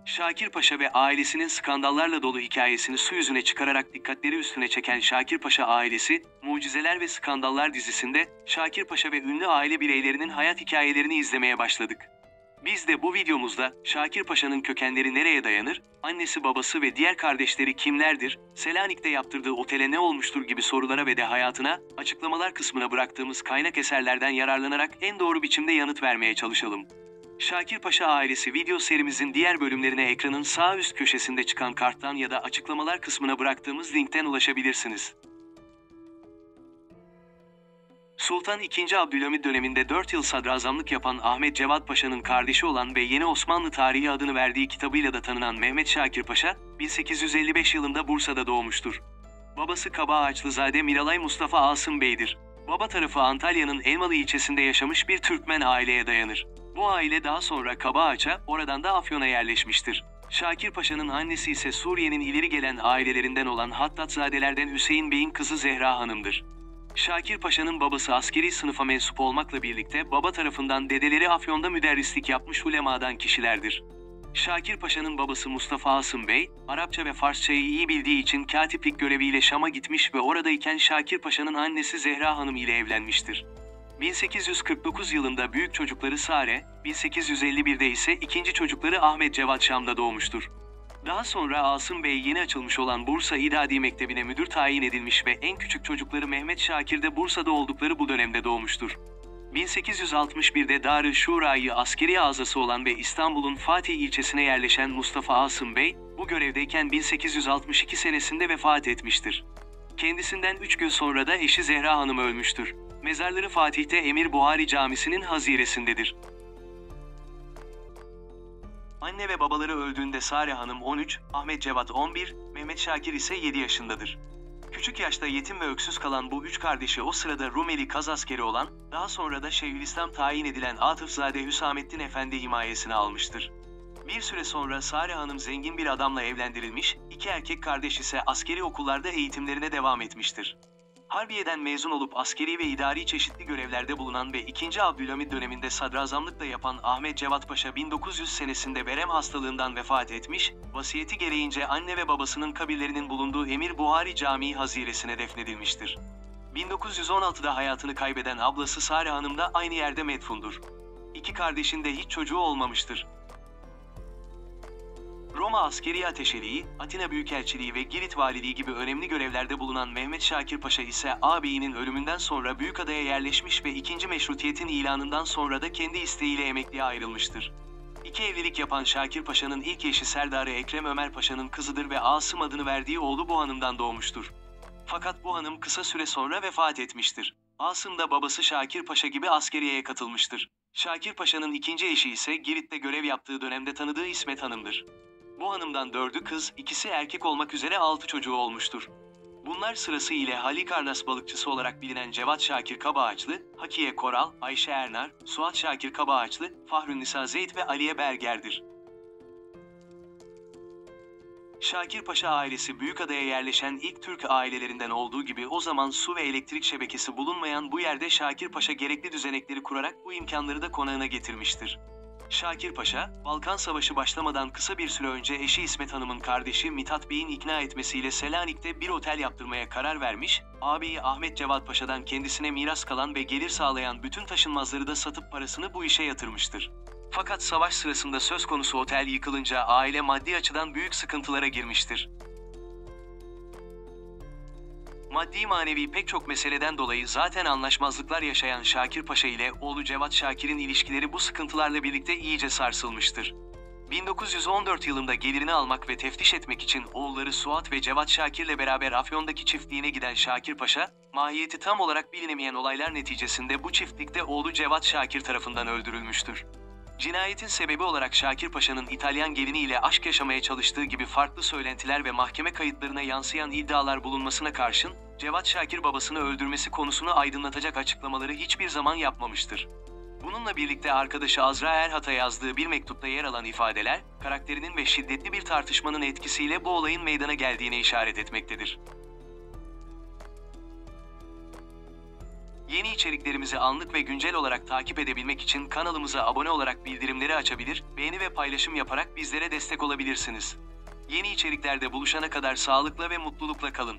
Şakir Paşa ve ailesinin skandallarla dolu hikayesini su yüzüne çıkararak dikkatleri üstüne çeken Şakir Paşa ailesi, Mucizeler ve Skandallar dizisinde Şakir Paşa ve ünlü aile bireylerinin hayat hikayelerini izlemeye başladık. Biz de bu videomuzda Şakir Paşa'nın kökenleri nereye dayanır, annesi babası ve diğer kardeşleri kimlerdir, Selanik'te yaptırdığı otele ne olmuştur gibi sorulara ve de hayatına, açıklamalar kısmına bıraktığımız kaynak eserlerden yararlanarak en doğru biçimde yanıt vermeye çalışalım. Şakir Paşa ailesi video serimizin diğer bölümlerine ekranın sağ üst köşesinde çıkan karttan ya da açıklamalar kısmına bıraktığımız linkten ulaşabilirsiniz. Sultan II. Abdülhamid döneminde 4 yıl sadrazamlık yapan Ahmet Cevat Paşa'nın kardeşi olan ve Yeni Osmanlı Tarihi adını verdiği kitabıyla da tanınan Mehmet Şakir Paşa, 1855 yılında Bursa'da doğmuştur. Babası Kaba-Ağaçlızade Miralay Mustafa Asım Bey'dir. Baba tarafı Antalya'nın Elmalı ilçesinde yaşamış bir Türkmen aileye dayanır. Bu aile daha sonra Kaba-Ağaç'a, oradan da Afyon'a yerleşmiştir. Şakir Paşa'nın annesi ise Suriye'nin ileri gelen ailelerinden olan Hattatzadelerden Hüseyin Bey'in kızı Zehra Hanım'dır. Şakir Paşa'nın babası askeri sınıfa mensup olmakla birlikte baba tarafından dedeleri Afyon'da müderrislik yapmış ulemadan kişilerdir. Şakir Paşa'nın babası Mustafa Asım Bey, Arapça ve Farsçayı iyi bildiği için katiplik göreviyle Şam'a gitmiş ve oradayken Şakir Paşa'nın annesi Zehra Hanım ile evlenmiştir. 1849 yılında büyük çocukları Sare, 1851'de ise ikinci çocukları Ahmet Cevat Şam'da doğmuştur. Daha sonra Asım Bey yeni açılmış olan Bursa İdadi Mektebi'ne müdür tayin edilmiş ve en küçük çocukları Mehmet Şakir de Bursa'da oldukları bu dönemde doğmuştur. 1861'de Darı Şura'yı askeri azası olan ve İstanbul'un Fatih ilçesine yerleşen Mustafa Asım Bey, bu görevdeyken 1862 senesinde vefat etmiştir. Kendisinden 3 gün sonra da eşi Zehra Hanım ölmüştür. Mezarları Fatih'te Emir Buhari Camisi'nin haziresindedir. Anne ve babaları öldüğünde Sare Hanım 13, Ahmet Cevat 11, Mehmet Şakir ise 7 yaşındadır. Küçük yaşta yetim ve öksüz kalan bu üç kardeşi o sırada Rumeli Kaz askeri olan, daha sonra da Şeyhülislam tayin edilen Atıfzade Hüsamettin Efendi himayesine almıştır. Bir süre sonra Sare Hanım zengin bir adamla evlendirilmiş, iki erkek kardeş ise askeri okullarda eğitimlerine devam etmiştir. Harbiye'den mezun olup askeri ve idari çeşitli görevlerde bulunan ve 2. Abdülhamid döneminde sadrazamlık da yapan Ahmet Cevat Paşa 1900 senesinde verem hastalığından vefat etmiş, vasiyeti gereğince anne ve babasının kabirlerinin bulunduğu Emir Buhari Camii haziresine defnedilmiştir. 1916'da hayatını kaybeden ablası Sare Hanım da aynı yerde medfundur. İki kardeşin de hiç çocuğu olmamıştır. Roma Askeri Ateşeliği, Atina Büyükelçiliği ve Girit Valiliği gibi önemli görevlerde bulunan Mehmet Şakir Paşa ise ağabeyinin ölümünden sonra Büyükada'ya yerleşmiş ve 2. Meşrutiyetin ilanından sonra da kendi isteğiyle emekliye ayrılmıştır. İki evlilik yapan Şakir Paşa'nın ilk eşi Serdar-ı Ekrem Ömer Paşa'nın kızıdır ve Asım adını verdiği oğlu bu hanımdan doğmuştur. Fakat bu hanım kısa süre sonra vefat etmiştir. Asım da babası Şakir Paşa gibi askeriyeye katılmıştır. Şakir Paşa'nın ikinci eşi ise Girit'te görev yaptığı dönemde tanıdığı İsmet Hanım'dır. Bu hanımdan 4'ü kız, ikisi erkek olmak üzere 6 çocuğu olmuştur. Bunlar sırasıyla Halikarnas balıkçısı olarak bilinen Cevat Şakir Kabaağaçlı, Hakiye Koral, Ayşe Ernar, Suat Şakir Kabaağaçlı, Fahrünnisa Zeyd ve Aliye Berger'dir. Şakir Paşa ailesi Büyükada'ya yerleşen ilk Türk ailelerinden olduğu gibi o zaman su ve elektrik şebekesi bulunmayan bu yerde Şakir Paşa gerekli düzenekleri kurarak bu imkanları da konağına getirmiştir. Şakir Paşa, Balkan Savaşı başlamadan kısa bir süre önce eşi İsmet Hanım'ın kardeşi Mithat Bey'in ikna etmesiyle Selanik'te bir otel yaptırmaya karar vermiş, ağabeyi Ahmet Cevat Paşa'dan kendisine miras kalan ve gelir sağlayan bütün taşınmazları da satıp parasını bu işe yatırmıştır. Fakat savaş sırasında söz konusu otel yıkılınca aile maddi açıdan büyük sıkıntılara girmiştir. Maddi manevi pek çok meseleden dolayı zaten anlaşmazlıklar yaşayan Şakir Paşa ile oğlu Cevat Şakir'in ilişkileri bu sıkıntılarla birlikte iyice sarsılmıştır. 1914 yılında gelirini almak ve teftiş etmek için oğulları Suat ve Cevat Şakir'le beraber Afyon'daki çiftliğine giden Şakir Paşa, mahiyeti tam olarak bilinemeyen olaylar neticesinde bu çiftlikte oğlu Cevat Şakir tarafından öldürülmüştür. Cinayetin sebebi olarak Şakir Paşa'nın İtalyan gelini ile aşk yaşamaya çalıştığı gibi farklı söylentiler ve mahkeme kayıtlarına yansıyan iddialar bulunmasına karşın, Cevat Şakir babasını öldürmesi konusunu aydınlatacak açıklamaları hiçbir zaman yapmamıştır. Bununla birlikte arkadaşı Azra Erhat'a yazdığı bir mektupta yer alan ifadeler, karakterinin ve şiddetli bir tartışmanın etkisiyle bu olayın meydana geldiğine işaret etmektedir. Yeni içeriklerimizi anlık ve güncel olarak takip edebilmek için kanalımıza abone olarak bildirimleri açabilir, beğeni ve paylaşım yaparak bizlere destek olabilirsiniz. Yeni içeriklerde buluşana kadar sağlıkla ve mutlulukla kalın.